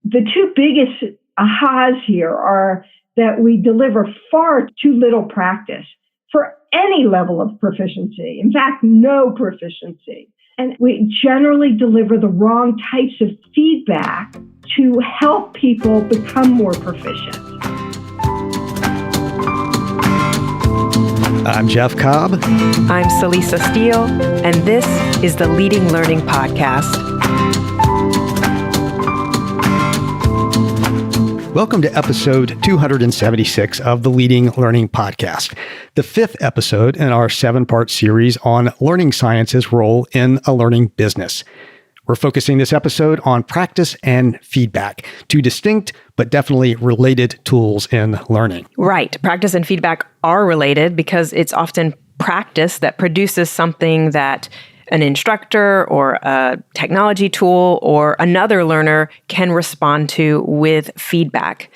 The two biggest ahas here are that we deliver far too little practice for any level of proficiency. In fact, no proficiency. And we generally deliver the wrong types of feedback to help people become more proficient. I'm Jeff Cobb. I'm Celisa Steele, and this is the Leading Learning Podcast. Welcome to episode 276 of the Leading Learning Podcast, the fifth episode in our 7-part series on learning science's role in a learning business. We're focusing this episode on practice and feedback, two distinct but definitely related tools in learning. Right. Practice and feedback are related because it's often practice that produces something that an instructor or a technology tool or another learner can respond to with feedback.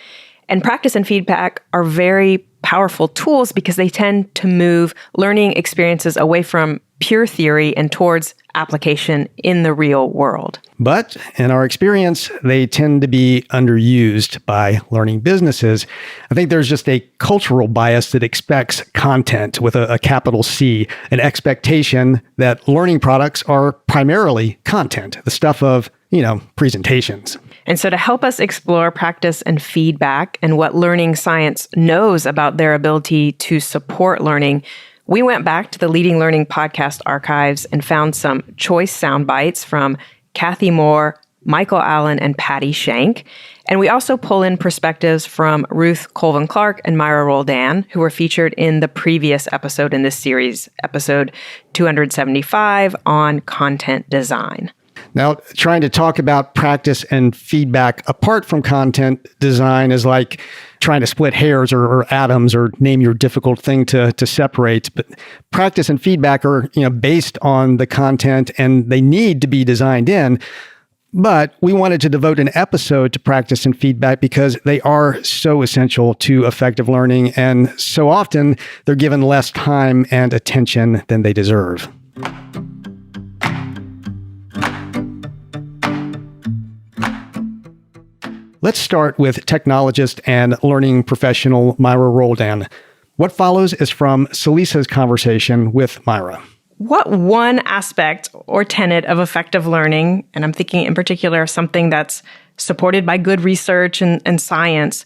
And practice and feedback are very powerful tools because they tend to move learning experiences away from pure theory and towards application in the real world. But in our experience, they tend to be underused by learning businesses. I think there's just a cultural bias that expects content with a capital C, an expectation that learning products are primarily content, the stuff of, presentations. And so to help us explore practice and feedback and what learning science knows about their ability to support learning, we went back to the Leading Learning Podcast archives and found some choice sound bites from Cathy Moore, Michael Allen, and Patti Shank. And we also pull in perspectives from Ruth Colvin Clark and Myra Roldan, who were featured in the previous episode in this series, episode 275 on content design. Now, trying to talk about practice and feedback apart from content design is like trying to split hairs or atoms or name your difficult thing to separate. But practice and feedback are, based on the content and they need to be designed in. But we wanted to devote an episode to practice and feedback because they are so essential to effective learning. And so often they're given less time and attention than they deserve. Let's start with technologist and learning professional Myra Roldan. What follows is from Celisa's conversation with Myra. What one aspect or tenet of effective learning, and I'm thinking in particular of something that's supported by good research and science,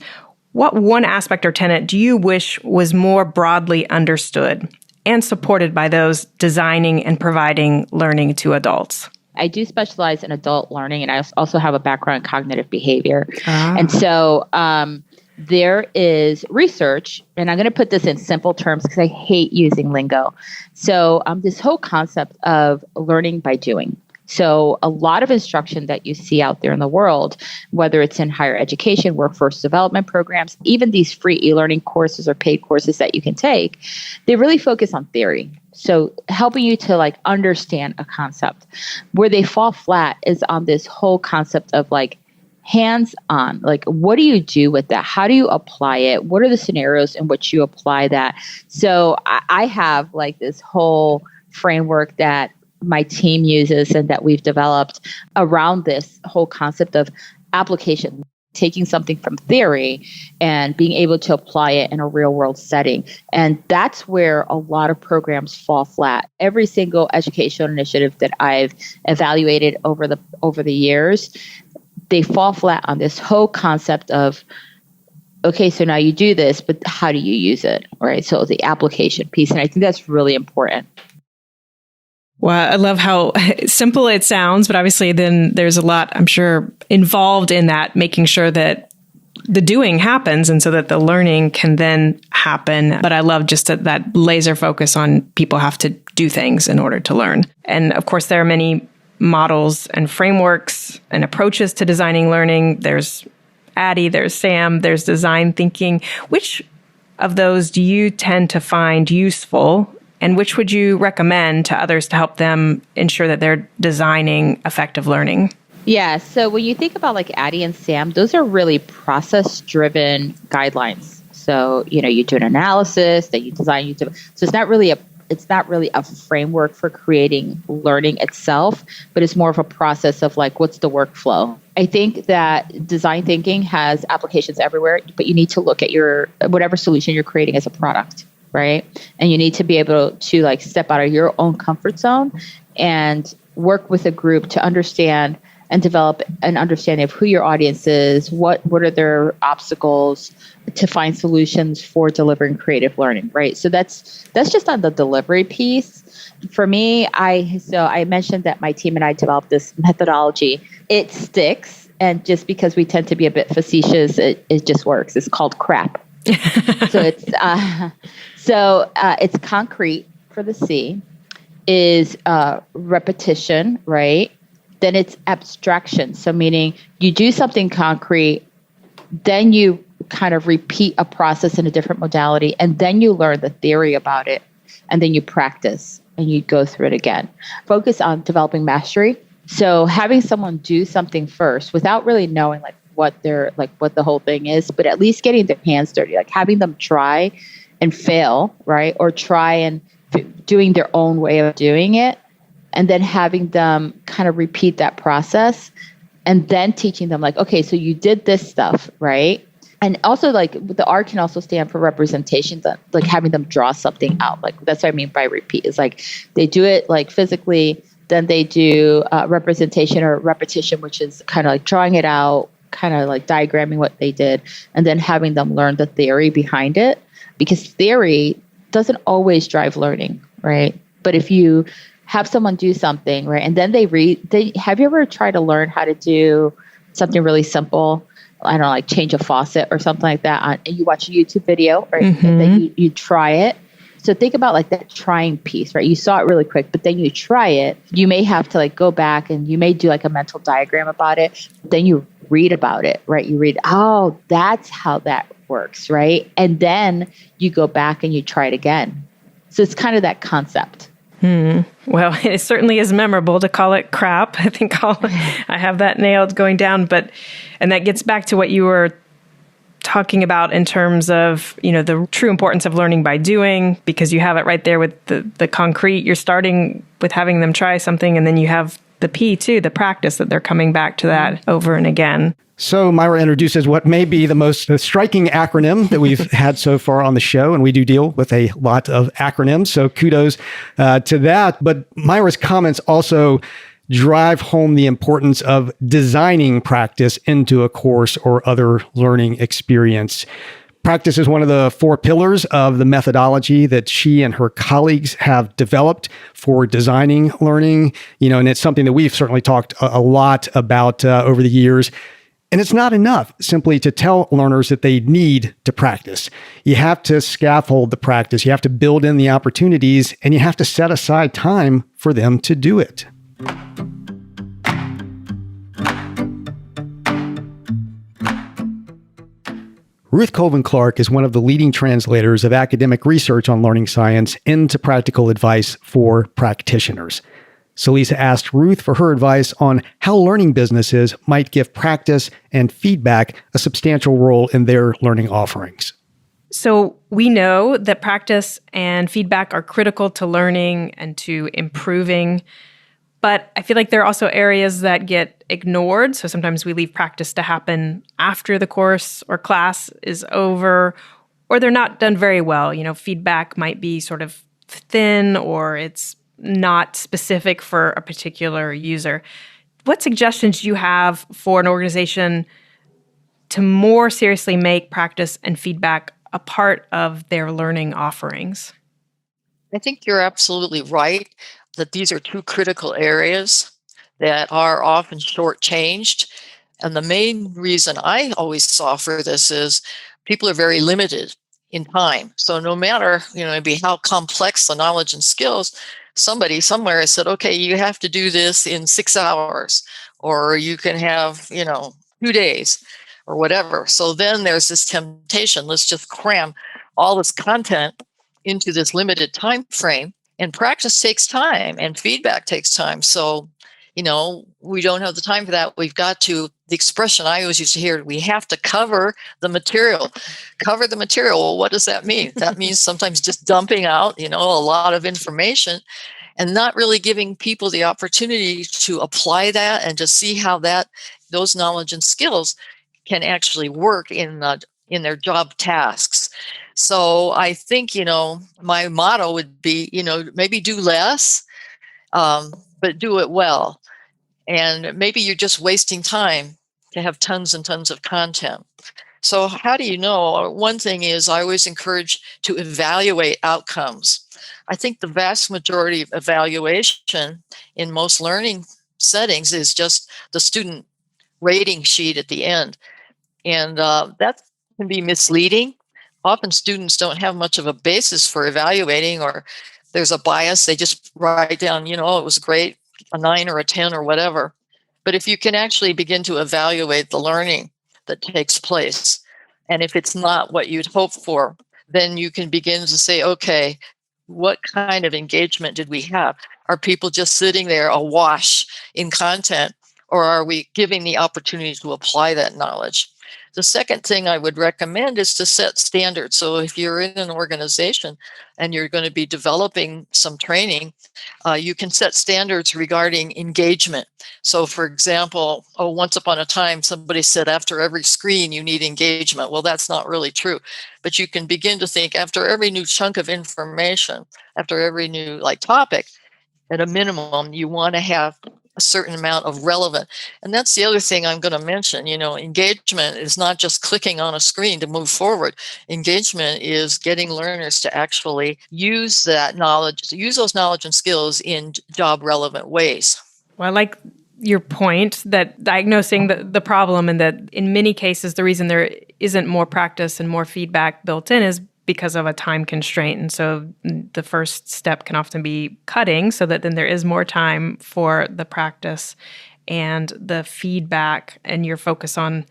what one aspect or tenet do you wish was more broadly understood and supported by those designing and providing learning to adults? I do specialize in adult learning, and I also have a background in cognitive behavior. And so there is research, and I'm going to put this in simple terms because I hate using lingo. So this whole concept of learning by doing. So a lot of instruction that you see out there in the world, whether it's in higher education, workforce development programs, even these free e-learning courses or paid courses that you can take, they really focus on theory. So helping you to understand a concept. Where they fall flat is on this whole concept of hands-on. What do you do with that? How do you apply it? What are the scenarios in which you apply that? So I have this whole framework that my team uses and that we've developed around this whole concept of application, taking something from theory and being able to apply it in a real world setting. And that's where a lot of programs fall flat. Every single educational initiative that I've evaluated over the years, they fall flat on this whole concept of, okay, so now you do this, but how do you use it? Right? So the application piece. And I think that's really important. Well, I love how simple it sounds, but obviously then there's a lot, I'm sure, involved in that, making sure that the doing happens and so that the learning can then happen. But I love just that laser focus on people have to do things in order to learn. And of course, there are many models and frameworks and approaches to designing learning. There's Addy, there's SAM, there's design thinking. Which of those do you tend to find useful? And which would you recommend to others to help them ensure that they're designing effective learning? Yeah. So when you think about Addy and SAM, those are really process-driven guidelines. So, you do an analysis, then you design, so it's not really a it's not really a framework for creating learning itself, but it's more of a process of like, what's the workflow? I think that design thinking has applications everywhere, but you need to look at your whatever solution you're creating as a product, right? And you need to be able to like step out of your own comfort zone and work with a group to understand and develop an understanding of who your audience is, what are their obstacles, to find solutions for delivering creative learning, right? So that's just on the delivery piece. For me, I mentioned that my team and I developed this methodology. It sticks, and just because we tend to be a bit facetious, it just works. It's called CRAP. It's concrete for the C, is repetition, right? Then it's abstraction. So meaning you do something concrete, then you kind of repeat a process in a different modality, and then you learn the theory about it, and then you practice and you go through it again. Focus on developing mastery. So having someone do something first without really knowing what the whole thing is, but at least getting their hands dirty, like having them try and fail, right? Or try and doing their own way of doing it, and then having them kind of repeat that process, and then teaching them like, okay, so you did this stuff, right? And also like the R can also stand for representation, like having them draw something out. Like that's what I mean by repeat. It's like they do it like physically, then they do representation or repetition, which is kind of like drawing it out, kind of like diagramming what they did, and then having them learn the theory behind it, because theory doesn't always drive learning, right? But if you have someone do something, right, and then have you ever tried to learn how to do something really simple? I don't know, like change a faucet or something like that. And you watch a YouTube video, right? Mm-hmm. And then you try it. So think about like that trying piece, right? You saw it really quick, but then you try it. You may have to like go back and you may do like a mental diagram about it. Then you read about it, right? You read, oh, that's how that works, right? And then you go back and you try it again. So it's kind of that concept. Well, it certainly is memorable to call it crap. I think I have that nailed going down. And that gets back to what you were talking about in terms of, the true importance of learning by doing, because you have it right there with the concrete. You're starting with having them try something, and then you have the P too, the practice, that they're coming back to that over and again. So Myra introduces what may be the most striking acronym that we've had so far on the show, and we do deal with a lot of acronyms, so kudos to that. But Myra's comments also drive home the importance of designing practice into a course or other learning experience. Practice is one of the 4 pillars of the methodology that she and her colleagues have developed for designing learning, and it's something that we've certainly talked a lot about over the years. And it's not enough simply to tell learners that they need to practice. You have to scaffold the practice. You have to build in the opportunities, and you have to set aside time for them to do it. Ruth Colvin Clark is one of the leading translators of academic research on learning science into practical advice for practitioners. So Lisa asked Ruth for her advice on how learning businesses might give practice and feedback a substantial role in their learning offerings. So we know that practice and feedback are critical to learning and to improving, but I feel like there are also areas that get ignored. So sometimes we leave practice to happen after the course or class is over, or they're not done very well. Feedback might be sort of thin, or it's not specific for a particular user. What suggestions do you have for an organization to more seriously make practice and feedback a part of their learning offerings? I think you're absolutely right that these are 2 critical areas that are often shortchanged. And the main reason I always saw for this is people are very limited in time. So no matter, maybe how complex the knowledge and skills, somebody somewhere has said, okay, you have to do this in 6 hours, or you can have, 2 days or whatever. So then there's this temptation, let's just cram all this content into this limited time frame. And practice takes time and feedback takes time. So We don't have the time for that. We've got to, the expression I always used to hear, we have to cover the material. Cover the material. Well, what does that mean? That means sometimes just dumping out, a lot of information and not really giving people the opportunity to apply that and to see how those knowledge and skills can actually work in their job tasks. So I think, my motto would be, maybe do less, but do it well. And maybe you're just wasting time to have tons and tons of content. So how do you know? One thing is I always encourage to evaluate outcomes. I think the vast majority of evaluation in most learning settings is just the student rating sheet at the end. And that can be misleading. Often students don't have much of a basis for evaluating, or there's a bias. They just write down, oh, it was great, a 9 or a 10 or whatever. But if you can actually begin to evaluate the learning that takes place, and if it's not what you'd hope for, then you can begin to say, okay, what kind of engagement did we have? Are people just sitting there awash in content, or are we giving the opportunity to apply that knowledge? The second thing I would recommend is to set standards. So if you're in an organization and you're going to be developing some training, you can set standards regarding engagement. So for example, once upon a time, somebody said after every screen, you need engagement. Well, that's not really true. But you can begin to think after every new chunk of information, after every new topic, at a minimum, you want to have a certain amount of relevant. And that's the other thing I'm going to mention. Engagement is not just clicking on a screen to move forward. Engagement is getting learners to actually use that knowledge, use those knowledge and skills in job relevant ways. Well, I like your point that diagnosing the problem, and that in many cases, the reason there isn't more practice and more feedback built in is because of a time constraint. And so the first step can often be cutting so that then there is more time for the practice and the feedback, and your focus on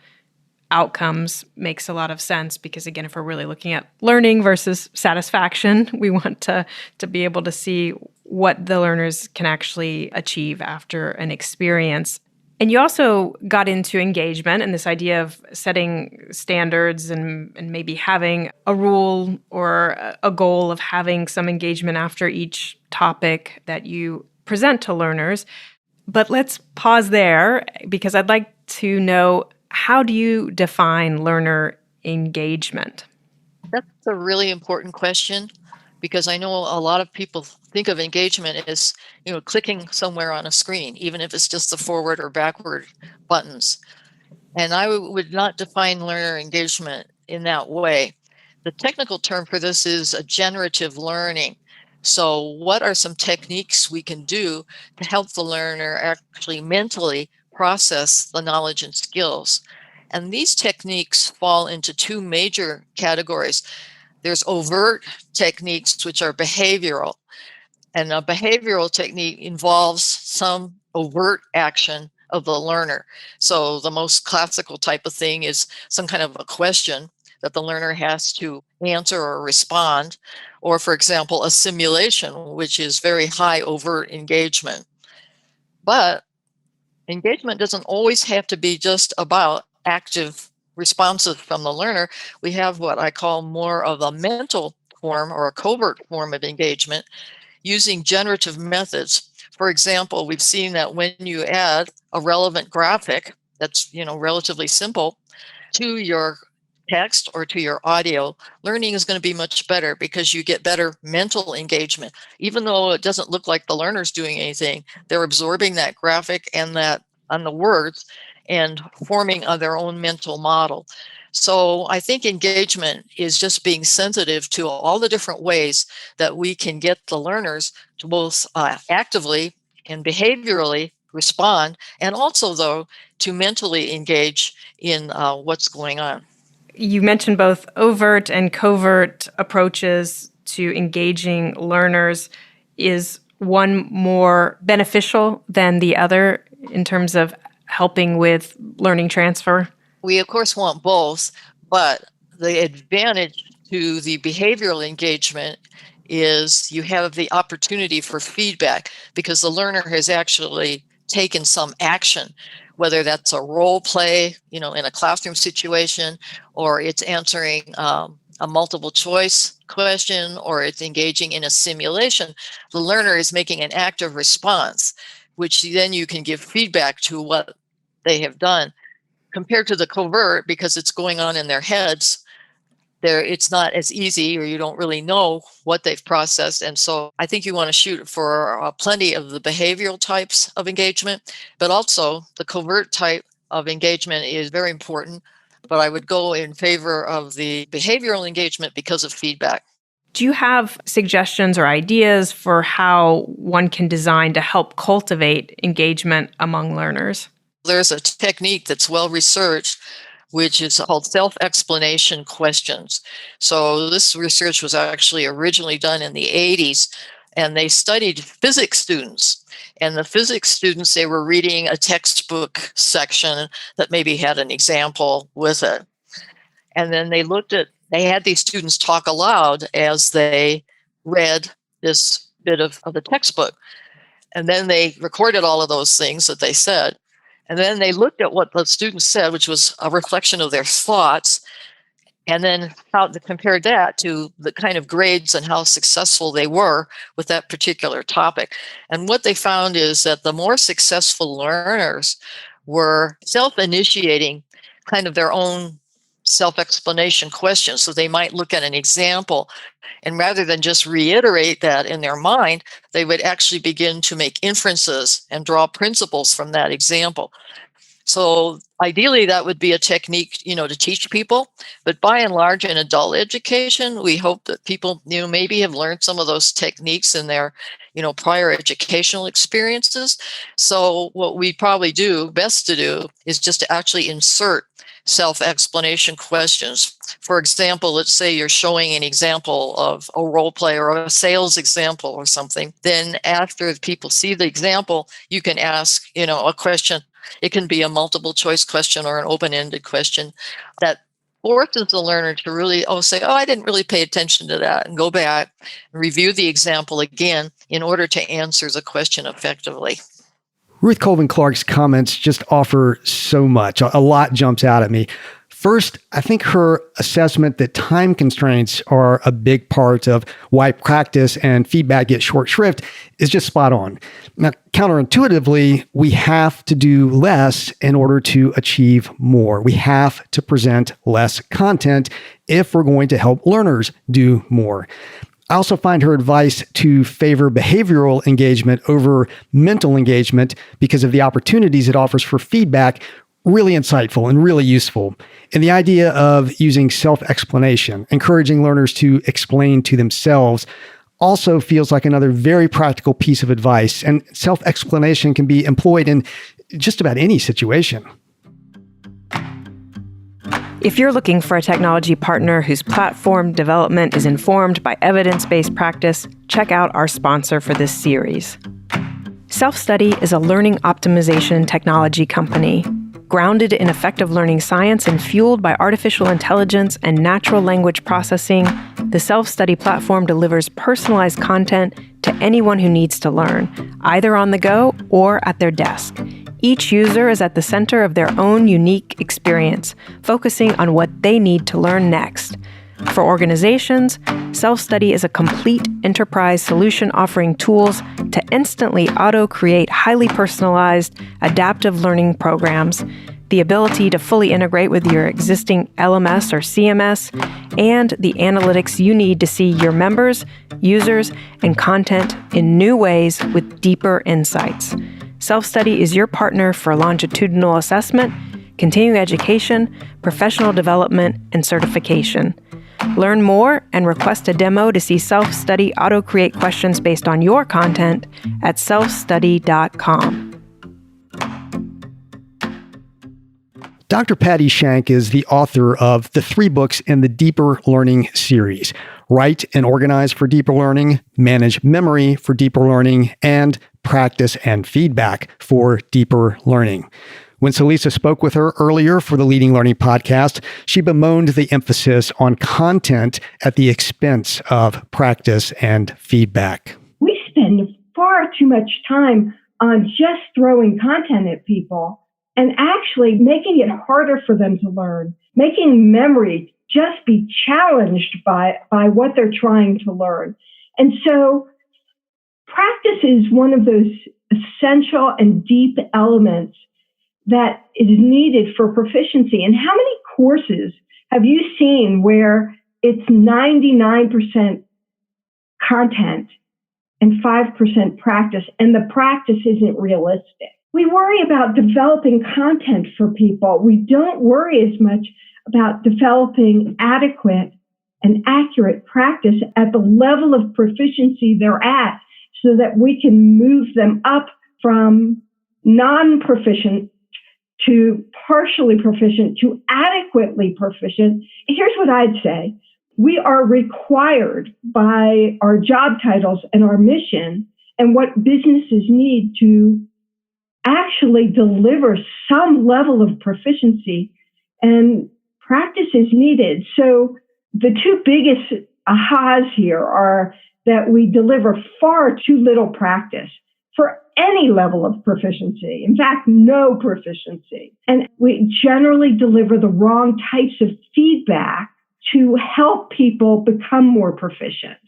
outcomes makes a lot of sense, because again, if we're really looking at learning versus satisfaction, we want to be able to see what the learners can actually achieve after an experience. And you also got into engagement and this idea of setting standards and maybe having a rule or a goal of having some engagement after each topic that you present to learners. But let's pause there, because I'd like to know, how do you define learner engagement? That's a really important question, because I know a lot of people think of engagement as, clicking somewhere on a screen, even if it's just the forward or backward buttons. And I would not define learner engagement in that way. The technical term for this is a generative learning. So what are some techniques we can do to help the learner actually mentally process the knowledge and skills? And these techniques fall into two major categories. There's overt techniques, which are behavioral. And a behavioral technique involves some overt action of the learner. So the most classical type of thing is some kind of a question that the learner has to answer or respond. Or, for example, a simulation, which is very high overt engagement. But engagement doesn't always have to be just about active responses from the learner. We have what I call more of a mental form or a covert form of engagement using generative methods. For example, we've seen that when you add a relevant graphic that's, relatively simple to your text or to your audio, learning is going to be much better, because you get better mental engagement. Even though it doesn't look like the learner's doing anything, they're absorbing that graphic and the words and forming their own mental model. So I think engagement is just being sensitive to all the different ways that we can get the learners to both actively and behaviorally respond, and also, though, to mentally engage in what's going on. You mentioned both overt and covert approaches to engaging learners. Is one more beneficial than the other in terms of helping with learning transfer? We, of course, want both, but the advantage to the behavioral engagement is you have the opportunity for feedback, because the learner has actually taken some action, whether that's a role play, in a classroom situation, or it's answering a multiple choice question, or it's engaging in a simulation. The learner is making an active response, which then you can give feedback to what they have done. Compared to the covert, because it's going on in their heads, it's not as easy, or you don't really know what they've processed. And so I think you want to shoot for plenty of the behavioral types of engagement, but also the covert type of engagement is very important. But I would go in favor of the behavioral engagement because of feedback. Do you have suggestions or ideas for how one can design to help cultivate engagement among learners? There's a technique that's well researched, which is called self-explanation questions. So this research was actually originally done in the 80s, and they studied physics students. And the physics students, they were reading a textbook section that maybe had an example with it. And then they had these students talk aloud as they read this bit of the textbook. And then they recorded all of those things that they said. And then they looked at what the students said, which was a reflection of their thoughts, and then compared that to the kind of grades and how successful they were with that particular topic. And what they found is that the more successful learners were self-initiating kind of their own self-explanation questions. So they might look at an example, and rather than just reiterate that in their mind, they would actually begin to make inferences and draw principles from that example. So ideally, that would be a technique, to teach people. But by and large, in adult education, we hope that people, maybe have learned some of those techniques in their, prior educational experiences. So what we probably best to do is just to actually insert self-explanation questions. For example, let's say you're showing an example of a role play or a sales example or something. Then after people see the example, you can ask, a question. It can be a multiple choice question or an open-ended question that forces the learner to really say, I didn't really pay attention to that, and go back and review the example again in order to answer the question effectively. Ruth Colvin Clark's comments just offer so much. A lot jumps out at me. First, I think her assessment that time constraints are a big part of why practice and feedback get short shrift is just spot on. Now, counterintuitively, we have to do less in order to achieve more. We have to present less content if we're going to help learners do more. I also find her advice to favor behavioral engagement over mental engagement because of the opportunities it offers for feedback really insightful and really useful. And the idea of using self-explanation, encouraging learners to explain to themselves, also feels like another very practical piece of advice. And self-explanation can be employed in just about any situation. If you're looking for a technology partner whose platform development is informed by evidence-based practice, check out our sponsor for this series. SelfStudy is a learning optimization technology company. Grounded in effective learning science and fueled by artificial intelligence and natural language processing, the SelfStudy platform delivers personalized content to anyone who needs to learn, either on the go or at their desk. Each user is at the center of their own unique experience, focusing on what they need to learn next. For organizations, SelfStudy is a complete enterprise solution offering tools to instantly auto-create highly personalized, adaptive learning programs, the ability to fully integrate with your existing LMS or CMS, and the analytics you need to see your members, users, and content in new ways with deeper insights. SelfStudy is your partner for longitudinal assessment, continuing education, professional development, and certification. Learn more and request a demo to see SelfStudy auto-create questions based on your content at selfstudy.com. Dr. Patti Shank is the author of the 3 books in the Deeper Learning series: Write and Organize for Deeper Learning, Manage Memory for Deeper Learning, and Practice and Feedback for Deeper Learning. When Celisa spoke with her earlier for the Leading Learning podcast, she bemoaned the emphasis on content at the expense of practice and feedback. We spend far too much time on just throwing content at people and actually making it harder for them to learn, making memory just be challenged by what they're trying to learn. And so practice is one of those essential and deep elements that is needed for proficiency. And how many courses have you seen where it's 99% content and 5% practice, and the practice isn't realistic? We worry about developing content for people. We don't worry as much about developing adequate and accurate practice at the level of proficiency they're at so that we can move them up from non-proficient to partially proficient to adequately proficient. Here's what I'd say. We are required by our job titles and our mission and what businesses need to actually deliver some level of proficiency, and practice is needed. So the two biggest ahas here are that we deliver far too little practice for any level of proficiency. In fact, no proficiency. And we generally deliver the wrong types of feedback to help people become more proficient.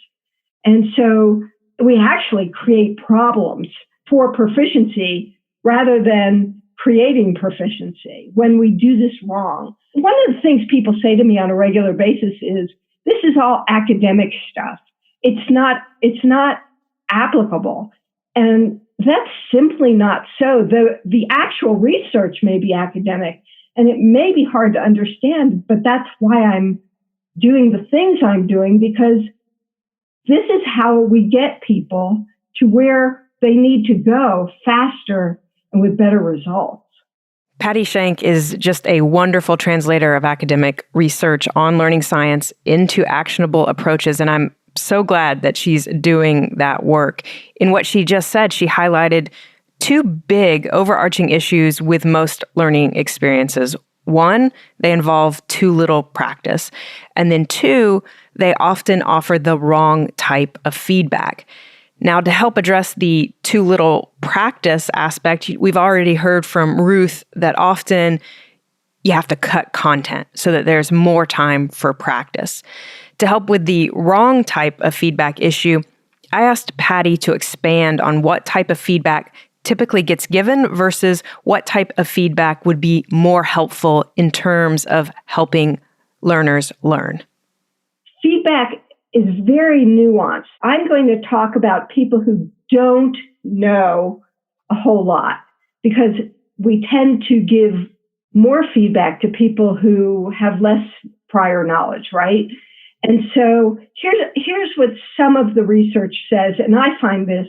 And so we actually create problems for proficiency rather than creating proficiency when we do this wrong. One of the things people say to me on a regular basis is, this is all academic stuff. It's not applicable. And that's simply not so. The actual research may be academic and it may be hard to understand, but that's why I'm doing the things I'm doing, because this is how we get people to where they need to go faster and with better results. Patti Shank is just a wonderful translator of academic research on learning science into actionable approaches, and I'm so glad that she's doing that work. In what she just said, she highlighted two big overarching issues with most learning experiences. One, they involve too little practice. And then two, they often offer the wrong type of feedback. Now, to help address the too little practice aspect, we've already heard from Ruth that often you have to cut content so that there's more time for practice. To help with the wrong type of feedback issue, I asked Patti to expand on what type of feedback typically gets given versus what type of feedback would be more helpful in terms of helping learners learn. Feedback is very nuanced. I'm going to talk about people who don't know a whole lot, because we tend to give more feedback to people who have less prior knowledge, right? And so here's what some of the research says, and I find this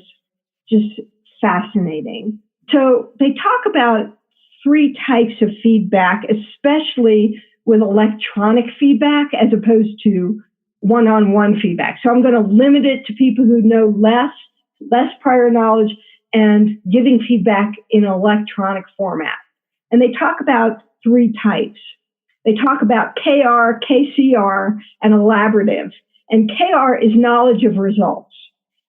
just fascinating. So they talk about three types of feedback, especially with electronic feedback as opposed to one-on-one feedback. So I'm going to limit it to people who know less prior knowledge and giving feedback in an electronic format. And they talk about three types. They talk about KR, KCR, and elaborative. And KR is knowledge of results.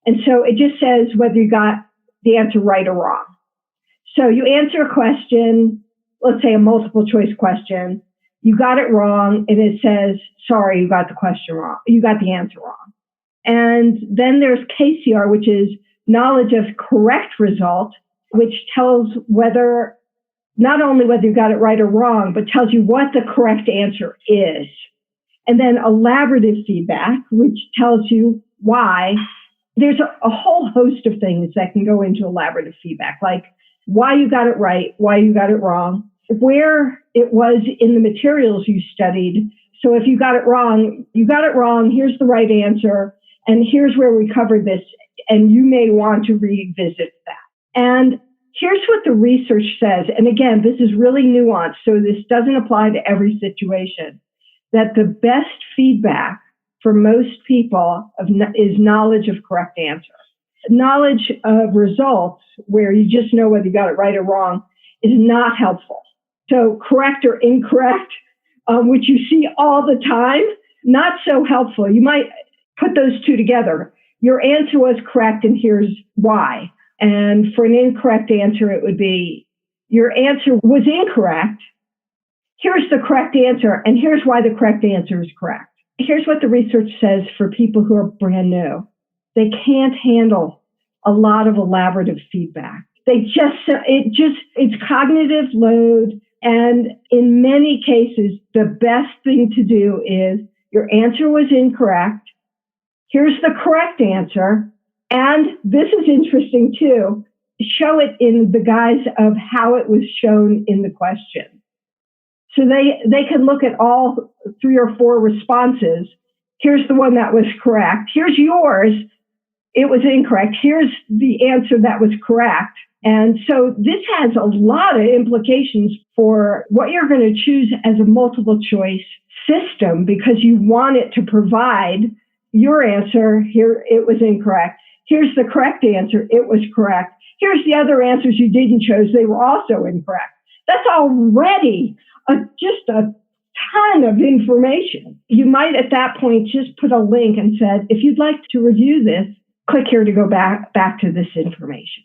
And so it just says whether you got the answer right or wrong. So you answer a question, let's say a multiple choice question, you got it wrong, and it says, sorry, you got the question wrong. You got the answer wrong. And then there's KCR, which is knowledge of correct result, which tells whether, not only whether you got it right or wrong, but tells you what the correct answer is. And then elaborative feedback, which tells you why. There's a whole host of things that can go into elaborative feedback, like why you got it right, why you got it wrong, where it was in the materials you studied. So if you got it wrong, here's the right answer, and here's where we covered this, and you may want to revisit that. And here's what the research says, and again, this is really nuanced, so this doesn't apply to every situation, that the best feedback for most people is knowledge of correct answer. Knowledge of results, where you just know whether you got it right or wrong, is not helpful. So correct or incorrect, which you see all the time, not so helpful. You might put those two together. Your answer was correct, and here's why. And for an incorrect answer, it would be, your answer was incorrect. Here's the correct answer, and here's why the correct answer is correct. Here's what the research says for people who are brand new. They can't handle a lot of elaborative feedback. It's cognitive load. And in many cases, the best thing to do is, your answer was incorrect. Here's the correct answer. And this is interesting too. Show it in the guise of how it was shown in the question. So they can look at all 3 or 4 responses. Here's the one that was correct. Here's yours. It was incorrect. Here's the answer that was correct. And so this has a lot of implications for what you're going to choose as a multiple choice system, because you want it to provide your answer. Here, it was incorrect. Here's the correct answer. It was correct. Here's the other answers you didn't choose. They were also incorrect. That's already just a ton of information. You might at that point just put a link and said, if you'd like to review this, click here to go back to this information.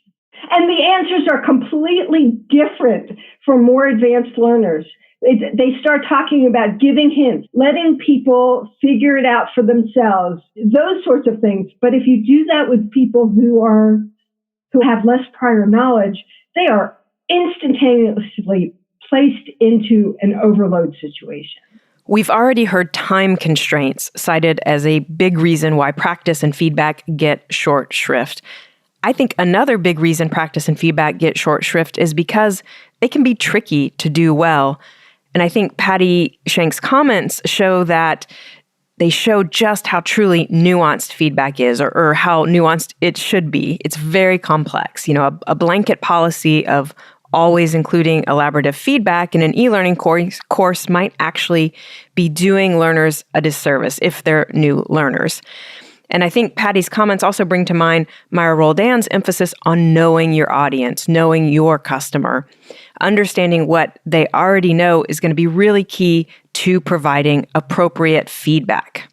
And the answers are completely different for more advanced learners. They start talking about giving hints, letting people figure it out for themselves, those sorts of things. But if you do that with people who have less prior knowledge, they are instantaneously placed into an overload situation. We've already heard time constraints cited as a big reason why practice and feedback get short shrift. I think another big reason practice and feedback get short shrift is because they can be tricky to do well. And I think Patti Shank's comments show that they show just how truly nuanced feedback is, or how nuanced it should be. It's very complex. A blanket policy of always including elaborative feedback in an e-learning course might actually be doing learners a disservice if they're new learners. And I think Patti's comments also bring to mind Myra Roldan's emphasis on knowing your audience, knowing your customer. Understanding what they already know is going to be really key to providing appropriate feedback.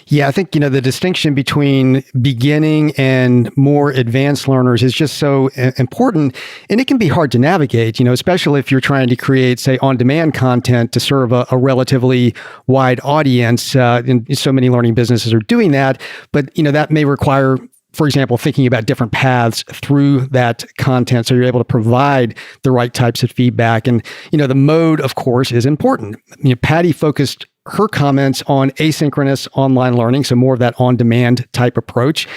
Yeah, I think, the distinction between beginning and more advanced learners is just so important, and it can be hard to navigate, especially if you're trying to create, say, on-demand content to serve a relatively wide audience. And so many learning businesses are doing that, but, that may require, for example, thinking about different paths through that content so you're able to provide the right types of feedback. And, the mode, of course, is important. Patti focused her comments on asynchronous online learning, so more of that on-demand type approach.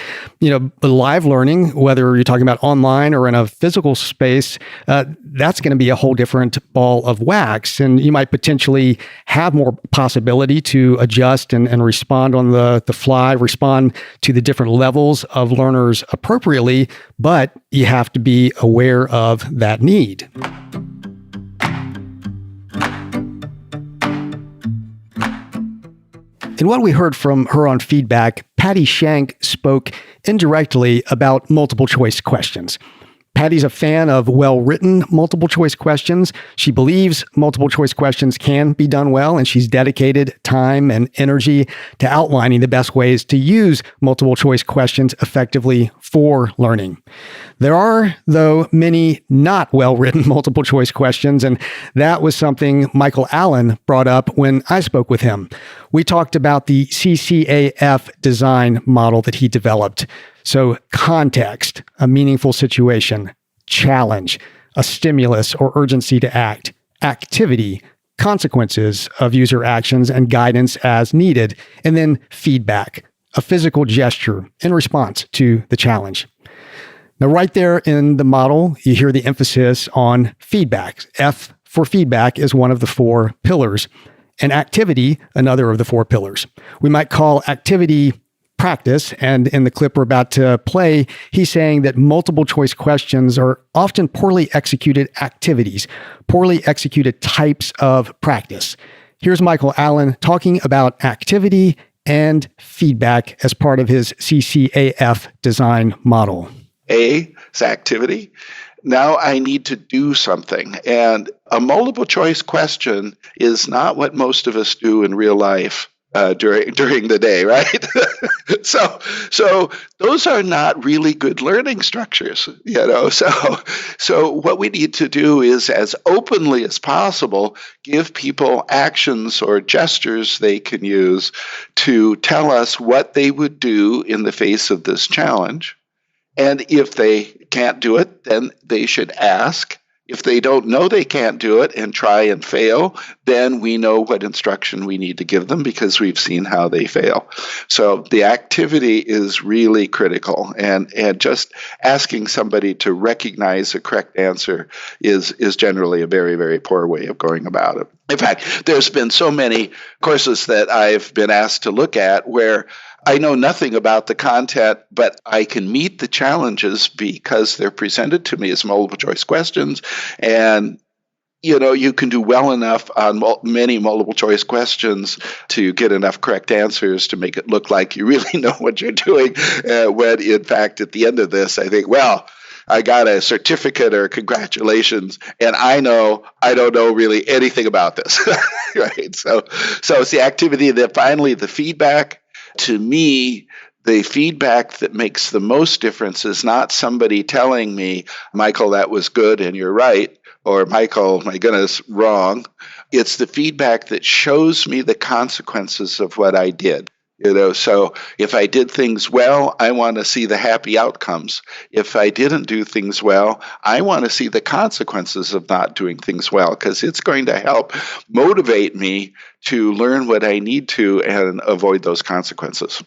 Live learning, whether you're talking about online or in a physical space, that's going to be a whole different ball of wax. And you might potentially have more possibility to adjust and respond on the fly, respond to the different levels of learners appropriately, but you have to be aware of that need. In what we heard from her on feedback, Patti Shank spoke indirectly about multiple choice questions. Patti's a fan of well-written multiple choice questions. She believes multiple choice questions can be done well, and she's dedicated time and energy to outlining the best ways to use multiple choice questions effectively for learning. There are, though, many not well-written multiple choice questions, and that was something Michael Allen brought up when I spoke with him. We talked about the CCAF design model that he developed. So context, a meaningful situation; challenge, a stimulus or urgency to act; activity, consequences of user actions and guidance as needed; and then feedback, a physical gesture in response to the challenge. Now, right there in the model, you hear the emphasis on feedback. F for feedback is one of the 4 pillars, and activity, another of the 4 pillars. We might call activity practice, and in the clip we're about to play, he's saying that multiple choice questions are often poorly executed activities, poorly executed types of practice. Here's Michael Allen talking about activity and feedback as part of his CCAF design model. A is activity. Now I need to do something. And a multiple choice question is not what most of us do in real life. during the day, right? so those are not really good learning structures, So what we need to do is, as openly as possible, give people actions or gestures they can use to tell us what they would do in the face of this challenge. And if they can't do it, then they should ask. If they don't know they can't do it and try and fail, then we know what instruction we need to give them because we've seen how they fail. So the activity is really critical, and just asking somebody to recognize a correct answer is generally a very, very poor way of going about it. In fact, there's been so many courses that I've been asked to look at where I know nothing about the content, but I can meet the challenges because they're presented to me as multiple choice questions. And, you can do well enough on many multiple choice questions to get enough correct answers to make it look like you really know what you're doing. When in fact, at the end of this, I think, well, I got a certificate or congratulations, and I don't know really anything about this, right? So it's the activity that finally the feedback. To me, the feedback that makes the most difference is not somebody telling me, Michael, that was good and you're right, or Michael, my goodness, wrong. It's the feedback that shows me the consequences of what I did. So if I did things well, I want to see the happy outcomes. If I didn't do things well, I want to see the consequences of not doing things well, because it's going to help motivate me to learn what I need to and avoid those consequences.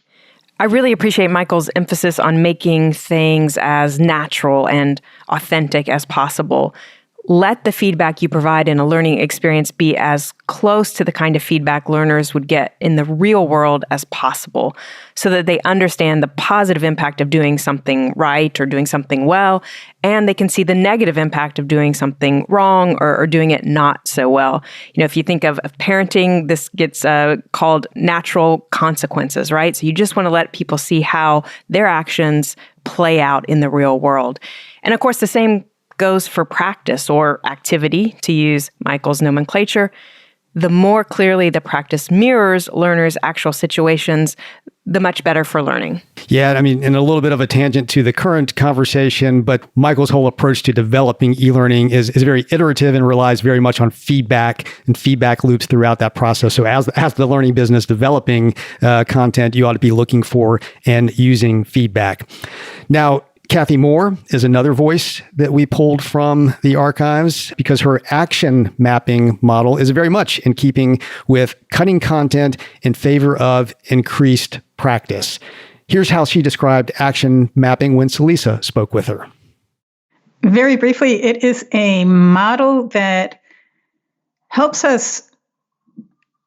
I really appreciate Michael's emphasis on making things as natural and authentic as possible. Let the feedback you provide in a learning experience be as close to the kind of feedback learners would get in the real world as possible, so that they understand the positive impact of doing something right or doing something well, and they can see the negative impact of doing something wrong or doing it not so well. If you think of parenting, this gets called natural consequences, right? So you just want to let people see how their actions play out in the real world. And of course, the same goes for practice or activity, to use Michael's nomenclature. The more clearly the practice mirrors learners' actual situations, the much better for learning. Yeah, and a little bit of a tangent to the current conversation, but Michael's whole approach to developing e-learning is very iterative and relies very much on feedback and feedback loops throughout that process. So as the learning business developing content, you ought to be looking for and using feedback. Now, Cathy Moore is another voice that we pulled from the archives because her action mapping model is very much in keeping with cutting content in favor of increased practice. Here's how she described action mapping when Celisa spoke with her. Very briefly, it is a model that helps us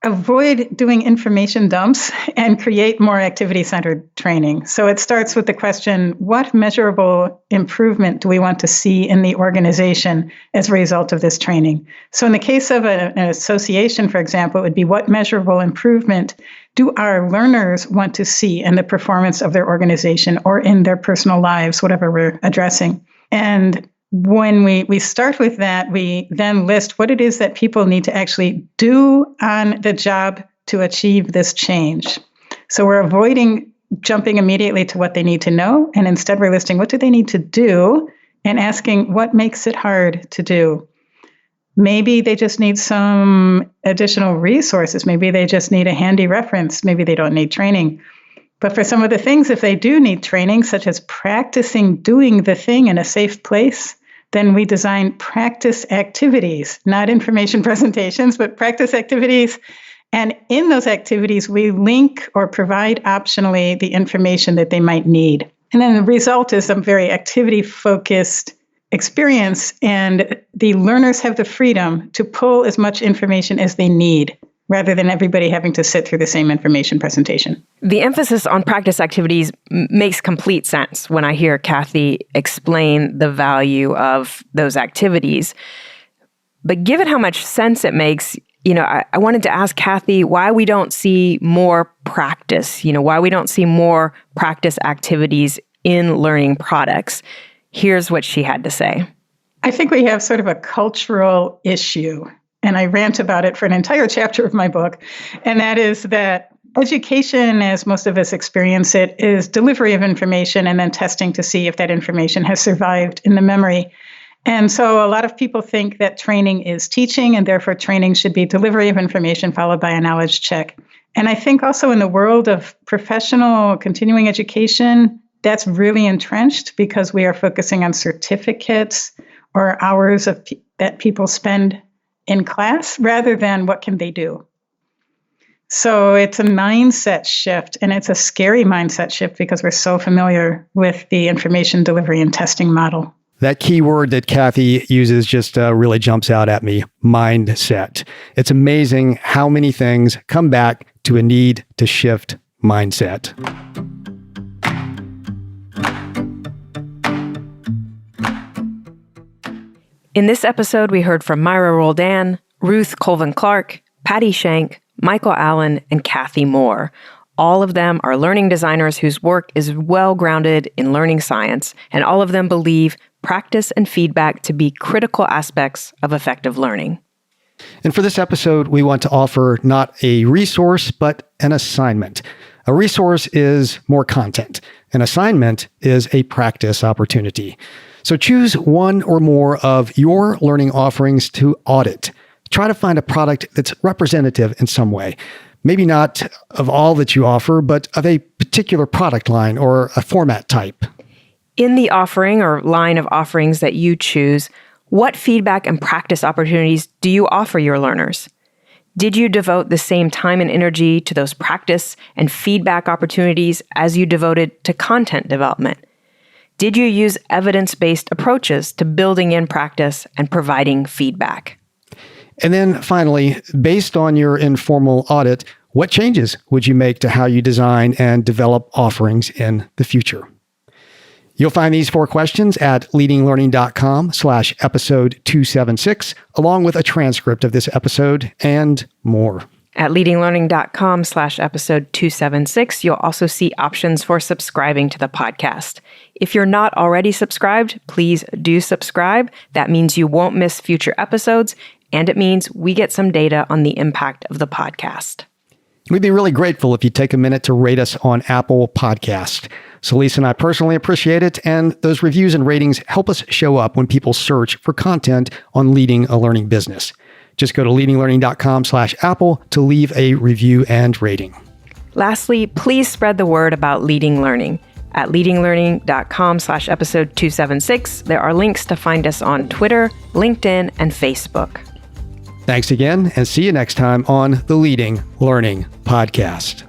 avoid doing information dumps and create more activity-centered training. So it starts with the question, what measurable improvement do we want to see in the organization as a result of this training? So in the case of an association, for example, it would be, what measurable improvement do our learners want to see in the performance of their organization or in their personal lives, whatever we're addressing? And when we start with that, we then list what it is that people need to actually do on the job to achieve this change. So we're avoiding jumping immediately to what they need to know, and instead we're listing what do they need to do and asking what makes it hard to do. Maybe they just need some additional resources. Maybe they just need a handy reference. Maybe they don't need training. But for some of the things, if they do need training, such as practicing doing the thing in a safe place, then we design practice activities, not information presentations, but practice activities. And in those activities, we link or provide optionally the information that they might need. And then the result is a very activity-focused experience, and the learners have the freedom to pull as much information as they need, rather than everybody having to sit through the same information presentation. The emphasis on practice activities makes complete sense when I hear Cathy explain the value of those activities. But given how much sense it makes, I wanted to ask Cathy why we don't see more practice, why we don't see more practice activities in learning products. Here's what she had to say. I think we have sort of a cultural issue, and I rant about it for an entire chapter of my book, and that is that education, as most of us experience it, is delivery of information and then testing to see if that information has survived in the memory. And so a lot of people think that training is teaching, and therefore training should be delivery of information followed by a knowledge check. And I think also in the world of professional continuing education, that's really entrenched because we are focusing on certificates or hours that people spend in class rather than what can they do. So it's a mindset shift, and it's a scary mindset shift because we're so familiar with the information delivery and testing model. That key word that Cathy uses just really jumps out at me, mindset. It's amazing how many things come back to a need to shift mindset. In this episode, we heard from Myra Roldan, Ruth Colvin Clark, Patti Shank, Michael Allen, and Cathy Moore. All of them are learning designers whose work is well grounded in learning science, and all of them believe practice and feedback to be critical aspects of effective learning. And for this episode, we want to offer not a resource, but an assignment. A resource is more content. An assignment is a practice opportunity. So choose one or more of your learning offerings to audit. Try to find a product that's representative in some way. Maybe not of all that you offer, but of a particular product line or a format type. In the offering or line of offerings that you choose, what feedback and practice opportunities do you offer your learners? Did you devote the same time and energy to those practice and feedback opportunities as you devoted to content development? Did you use evidence-based approaches to building in practice and providing feedback? And then finally, based on your informal audit, what changes would you make to how you design and develop offerings in the future? You'll find these 4 questions at leadinglearning.com/episode 276, along with a transcript of this episode and more. At leadinglearning.com/episode 276, you'll also see options for subscribing to the podcast. If you're not already subscribed, please do subscribe. That means you won't miss future episodes, and it means we get some data on the impact of the podcast. We'd be really grateful if you take a minute to rate us on Apple Podcast. So Lisa and I personally appreciate it, and those reviews and ratings help us show up when people search for content on leading a learning business. Just go to leadinglearning.com/Apple to leave a review and rating. Lastly, please spread the word about Leading Learning. At leadinglearning.com/episode 276, there are links to find us on Twitter, LinkedIn, and Facebook. Thanks again, and see you next time on the Leading Learning Podcast.